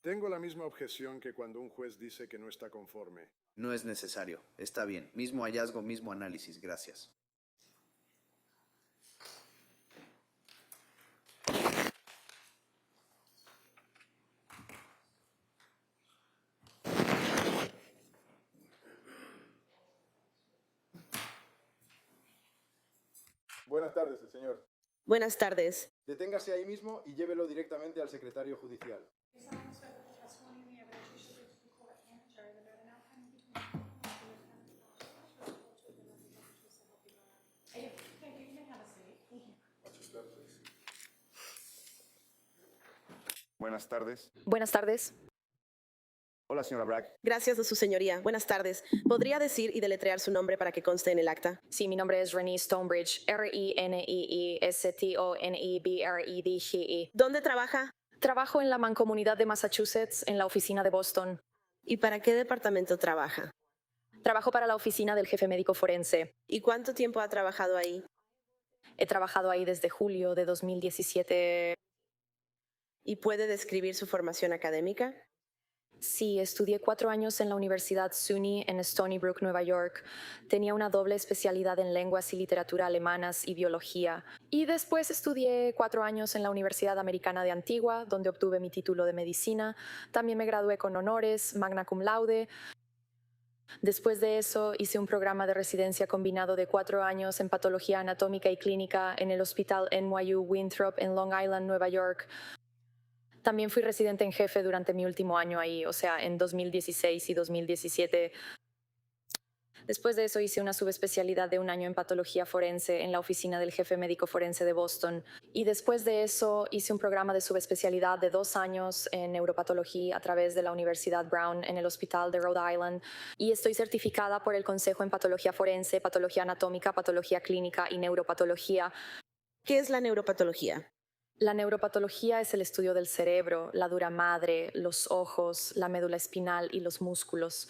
Tengo la misma objeción que cuando un juez dice que no está conforme. No es necesario. Está bien. Mismo hallazgo, mismo análisis. Gracias. Buenas tardes, el señor. Buenas tardes. Deténgase ahí mismo y llévelo directamente al secretario judicial. Buenas tardes. Buenas tardes. Hola, señora Bragg. Gracias a su señoría. Buenas tardes. ¿Podría decir y deletrear su nombre para que conste en el acta? Sí, mi nombre es Renee Stonebridge. RENEESTONEBREDGE. ¿Dónde trabaja? Trabajo en la Mancomunidad de Massachusetts, en la oficina de Boston. ¿Y para qué departamento trabaja? Trabajo para la oficina del jefe médico forense. ¿Y cuánto tiempo ha trabajado ahí? He trabajado ahí desde julio de 2017. ¿Y puede describir su formación académica? Sí, estudié 4 años en la Universidad SUNY en Stony Brook, Nueva York. Tenía una doble especialidad en lenguas y literatura alemanas y biología. Y después estudié 4 años en la Universidad Americana de Antigua, donde obtuve mi título de medicina. También me gradué con honores, magna cum laude. Después de eso, hice un programa de residencia combinado de 4 años en patología anatómica y clínica en el Hospital NYU Winthrop en Long Island, Nueva York. También fui residente en jefe durante mi último año ahí, o sea, en 2016 y 2017. Después de eso hice una subespecialidad de 1 año en patología forense en la oficina del jefe médico forense de Boston. Y después de eso hice un programa de subespecialidad de 2 años en neuropatología a través de la Universidad Brown en el Hospital de Rhode Island. Y estoy certificada por el Consejo en patología forense, patología anatómica, patología clínica y neuropatología. ¿Qué es la neuropatología? La neuropatología es el estudio del cerebro, la dura madre, los ojos, la médula espinal y los músculos.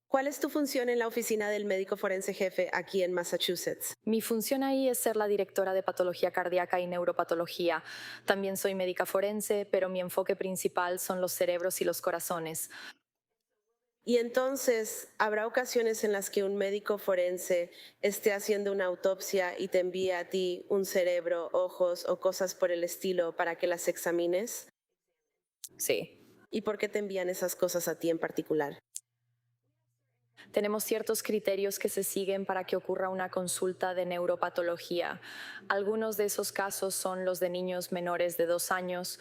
¿Cuál es tu función en la oficina del médico forense jefe aquí en Massachusetts? Mi función ahí es ser la directora de patología cardíaca y neuropatología. También soy médica forense, pero mi enfoque principal son los cerebros y los corazones. Y entonces, ¿habrá ocasiones en las que un médico forense esté haciendo una autopsia y te envía a ti un cerebro, ojos o cosas por el estilo para que las examines? Sí. ¿Y por qué te envían esas cosas a ti en particular? Tenemos ciertos criterios que se siguen para que ocurra una consulta de neuropatología. Algunos de esos casos son los de niños menores de 2 años.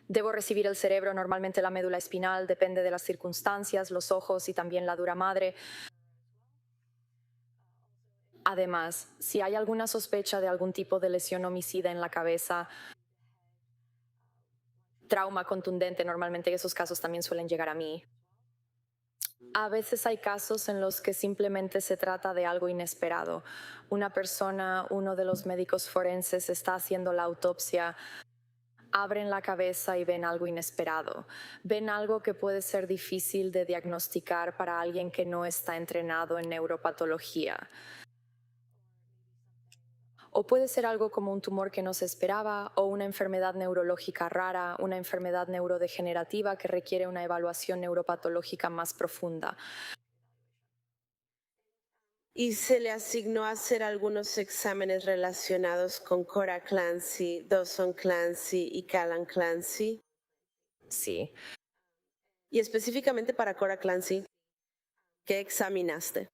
Debo recibir el cerebro, normalmente la médula espinal, depende de las circunstancias, los ojos y también la dura madre. Además, si hay alguna sospecha de algún tipo de lesión homicida en la cabeza, trauma contundente, normalmente esos casos también suelen llegar a mí. A veces hay casos en los que simplemente se trata de algo inesperado. Una persona, uno de los médicos forenses está haciendo la autopsia, abren la cabeza y ven algo inesperado. Ven algo que puede ser difícil de diagnosticar para alguien que no está entrenado en neuropatología. O puede ser algo como un tumor que no se esperaba, o una enfermedad neurológica rara, una enfermedad neurodegenerativa que requiere una evaluación neuropatológica más profunda. ¿Y se le asignó a hacer algunos exámenes relacionados con Cora Clancy, Dawson Clancy y Callan Clancy? Sí. Y específicamente para Cora Clancy, ¿qué examinaste?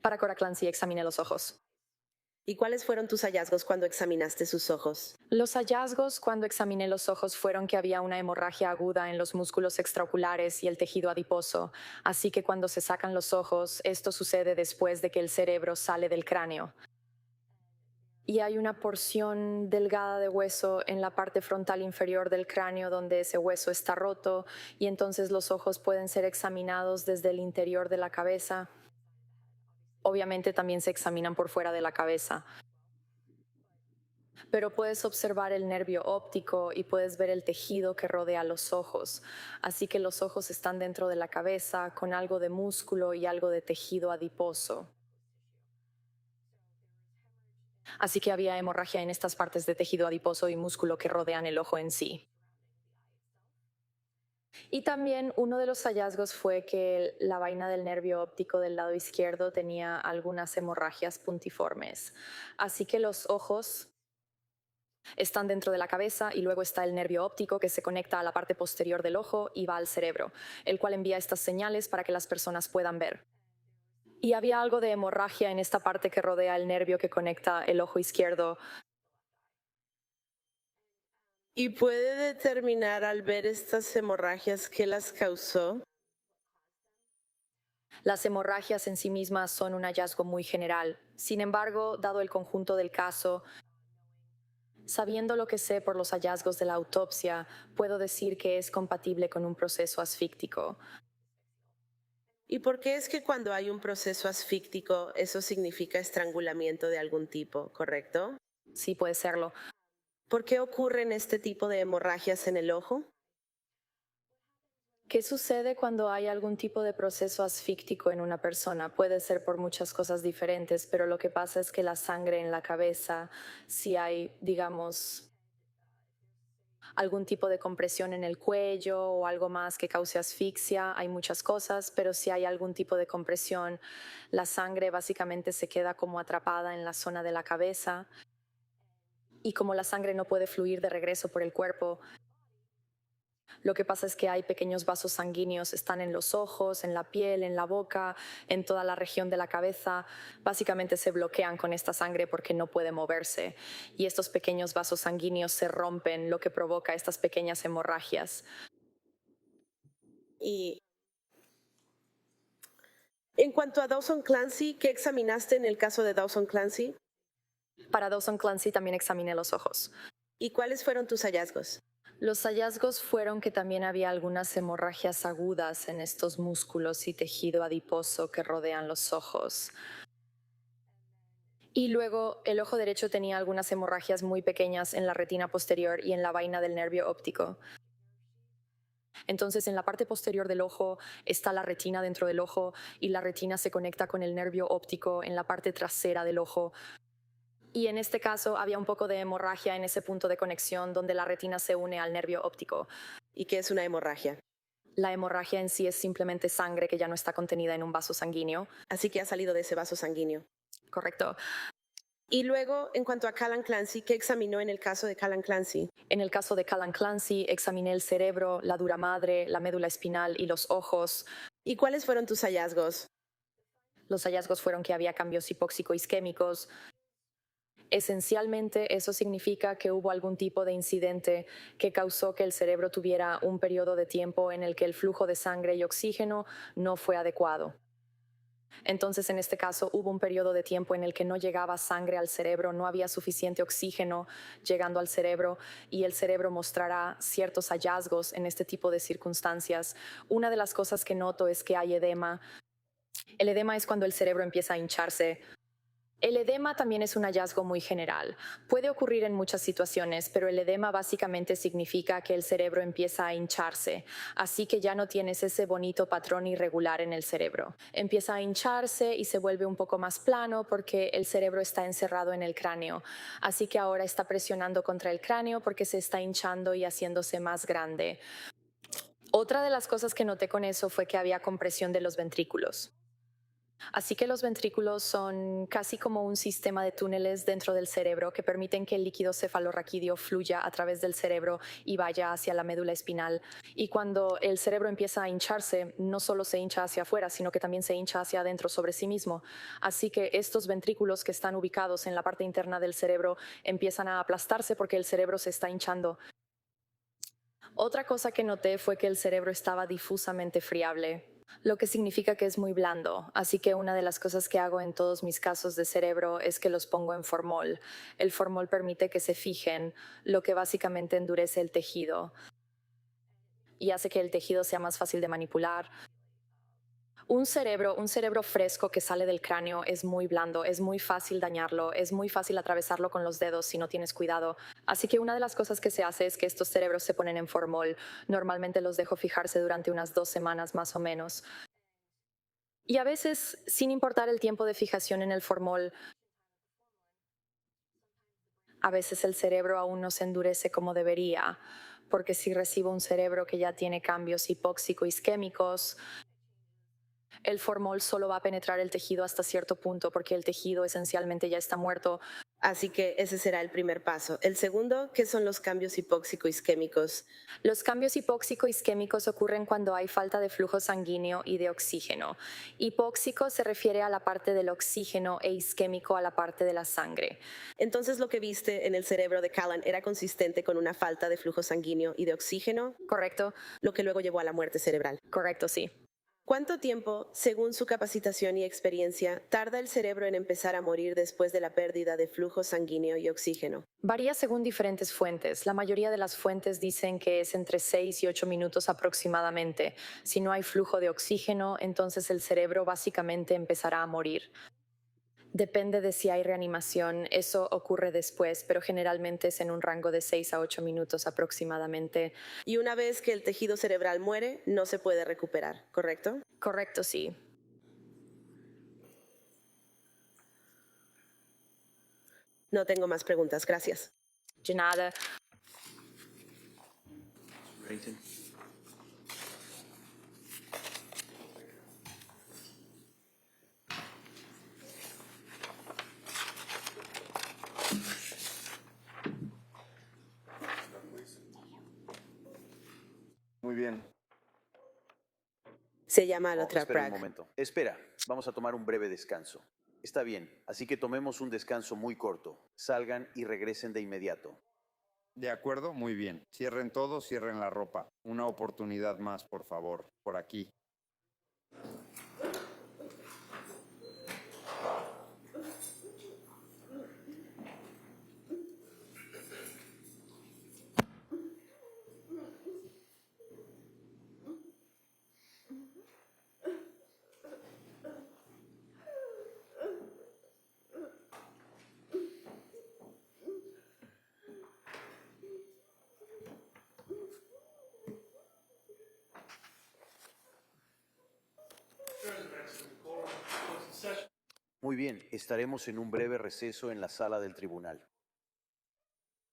Para Cora Clancy examiné los ojos. ¿Y cuáles fueron tus hallazgos cuando examinaste sus ojos? Los hallazgos cuando examiné los ojos fueron que había una hemorragia aguda en los músculos extraoculares y el tejido adiposo, así que cuando se sacan los ojos, esto sucede después de que el cerebro sale del cráneo. Y hay una porción delgada de hueso en la parte frontal inferior del cráneo donde ese hueso está roto, y entonces los ojos pueden ser examinados desde el interior de la cabeza. Obviamente también se examinan por fuera de la cabeza. Pero puedes observar el nervio óptico y puedes ver el tejido que rodea los ojos. Así que los ojos están dentro de la cabeza con algo de músculo y algo de tejido adiposo. Así que había hemorragia en estas partes de tejido adiposo y músculo que rodean el ojo en sí. Y también uno de los hallazgos fue que la vaina del nervio óptico del lado izquierdo tenía algunas hemorragias puntiformes. Así que los ojos están dentro de la cabeza y luego está el nervio óptico que se conecta a la parte posterior del ojo y va al cerebro, el cual envía estas señales para que las personas puedan ver. Y había algo de hemorragia en esta parte que rodea el nervio que conecta el ojo izquierdo. ¿Y puede determinar al ver estas hemorragias qué las causó? Las hemorragias en sí mismas son un hallazgo muy general. Sin embargo, dado el conjunto del caso, sabiendo lo que sé por los hallazgos de la autopsia, puedo decir que es compatible con un proceso asfíctico. ¿Y por qué es que cuando hay un proceso asfíctico eso significa estrangulamiento de algún tipo, correcto? Sí, puede serlo. ¿Por qué ocurren este tipo de hemorragias en el ojo? ¿Qué sucede cuando hay algún tipo de proceso asfíctico en una persona? Puede ser por muchas cosas diferentes, pero lo que pasa es que la sangre en la cabeza, si hay, digamos, algún tipo de compresión en el cuello o algo más que cause asfixia, hay muchas cosas, pero si hay algún tipo de compresión, la sangre básicamente se queda como atrapada en la zona de la cabeza y como la sangre no puede fluir de regreso por el cuerpo, lo que pasa es que hay pequeños vasos sanguíneos, están en los ojos, en la piel, en la boca, en toda la región de la cabeza. Básicamente se bloquean con esta sangre porque no puede moverse. Y estos pequeños vasos sanguíneos se rompen, lo que provoca estas pequeñas hemorragias. Y en cuanto a Dawson Clancy, ¿qué examinaste en el caso de Dawson Clancy? Para Dawson Clancy también examiné los ojos. ¿Y cuáles fueron tus hallazgos? Los hallazgos fueron que también había algunas hemorragias agudas en estos músculos y tejido adiposo que rodean los ojos. Y luego el ojo derecho tenía algunas hemorragias muy pequeñas en la retina posterior y en la vaina del nervio óptico. Entonces en la parte posterior del ojo está la retina dentro del ojo y la retina se conecta con el nervio óptico en la parte trasera del ojo. Y en este caso había un poco de hemorragia en ese punto de conexión donde la retina se une al nervio óptico. ¿Y qué es una hemorragia? La hemorragia en sí es simplemente sangre que ya no está contenida en un vaso sanguíneo. Así que ha salido de ese vaso sanguíneo. Correcto. Y luego, en cuanto a Callan Clancy, ¿qué examinó en el caso de Callan Clancy? En el caso de Callan Clancy examiné el cerebro, la dura madre, la médula espinal y los ojos. ¿Y cuáles fueron tus hallazgos? Los hallazgos fueron que había cambios hipóxico-isquémicos. Esencialmente, eso significa que hubo algún tipo de incidente que causó que el cerebro tuviera un periodo de tiempo en el que el flujo de sangre y oxígeno no fue adecuado. Entonces, en este caso, hubo un periodo de tiempo en el que no llegaba sangre al cerebro, no había suficiente oxígeno llegando al cerebro y el cerebro mostrará ciertos hallazgos en este tipo de circunstancias. Una de las cosas que noto es que hay edema. El edema es cuando el cerebro empieza a hincharse. El edema también es un hallazgo muy general. Puede ocurrir en muchas situaciones, pero el edema básicamente significa que el cerebro empieza a hincharse, así que ya no tienes ese bonito patrón irregular en el cerebro. Empieza a hincharse y se vuelve un poco más plano porque el cerebro está encerrado en el cráneo, así que ahora está presionando contra el cráneo porque se está hinchando y haciéndose más grande. Otra de las cosas que noté con eso fue que había compresión de los ventrículos. Así que los ventrículos son casi como un sistema de túneles dentro del cerebro que permiten que el líquido cefalorraquídeo fluya a través del cerebro y vaya hacia la médula espinal. Y cuando el cerebro empieza a hincharse, no solo se hincha hacia afuera, sino que también se hincha hacia adentro sobre sí mismo. Así que estos ventrículos que están ubicados en la parte interna del cerebro empiezan a aplastarse porque el cerebro se está hinchando. Otra cosa que noté fue que el cerebro estaba difusamente friable, lo que significa que es muy blando, así que una de las cosas que hago en todos mis casos de cerebro es que los pongo en formol. El formol permite que se fijen, lo que básicamente endurece el tejido y hace que el tejido sea más fácil de manipular. Un cerebro fresco que sale del cráneo es muy blando, es muy fácil dañarlo, es muy fácil atravesarlo con los dedos si no tienes cuidado. Así que una de las cosas que se hace es que estos cerebros se ponen en formol. Normalmente los dejo fijarse durante unas 2 semanas más o menos. Y a veces, sin importar el tiempo de fijación en el formol, a veces el cerebro aún no se endurece como debería. porque si recibo un cerebro que ya tiene cambios hipóxico-isquémicos, el formol solo va a penetrar el tejido hasta cierto punto porque el tejido esencialmente ya está muerto. Así que ese será el primer paso. El segundo, ¿qué son los cambios hipóxico-isquémicos? Los cambios hipóxico-isquémicos ocurren cuando hay falta de flujo sanguíneo y de oxígeno. Hipóxico se refiere a la parte del oxígeno e isquémico a la parte de la sangre. Entonces lo que viste en el cerebro de Callan era consistente con una falta de flujo sanguíneo y de oxígeno, ¿Correcto? lo que luego llevó a la muerte cerebral. Correcto, sí. ¿Cuánto tiempo, según su capacitación y experiencia, tarda el cerebro en empezar a morir después de la pérdida de flujo sanguíneo y oxígeno? Varía según diferentes fuentes. La mayoría de las fuentes dicen que es entre 6 y 8 minutos aproximadamente. Si no hay flujo de oxígeno, entonces el cerebro básicamente empezará a morir. Depende de si hay reanimación, eso ocurre después, pero generalmente es en un rango de 6 a 8 minutos aproximadamente. Y una vez que el tejido cerebral muere, no se puede recuperar, ¿correcto? Correcto, sí. No tengo más preguntas, gracias. De nada. Muy bien. Se llama Oh, Alotra espera un Prague. momento. Espera, vamos a tomar un breve descanso. Está bien, así que tomemos un descanso muy corto. Salgan y regresen de inmediato. De acuerdo, muy bien. Cierren todo, cierren la ropa. Una oportunidad más, por favor, por aquí. Muy bien, estaremos en un breve receso en la sala del tribunal.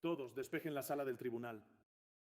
Todos despejen la sala del tribunal.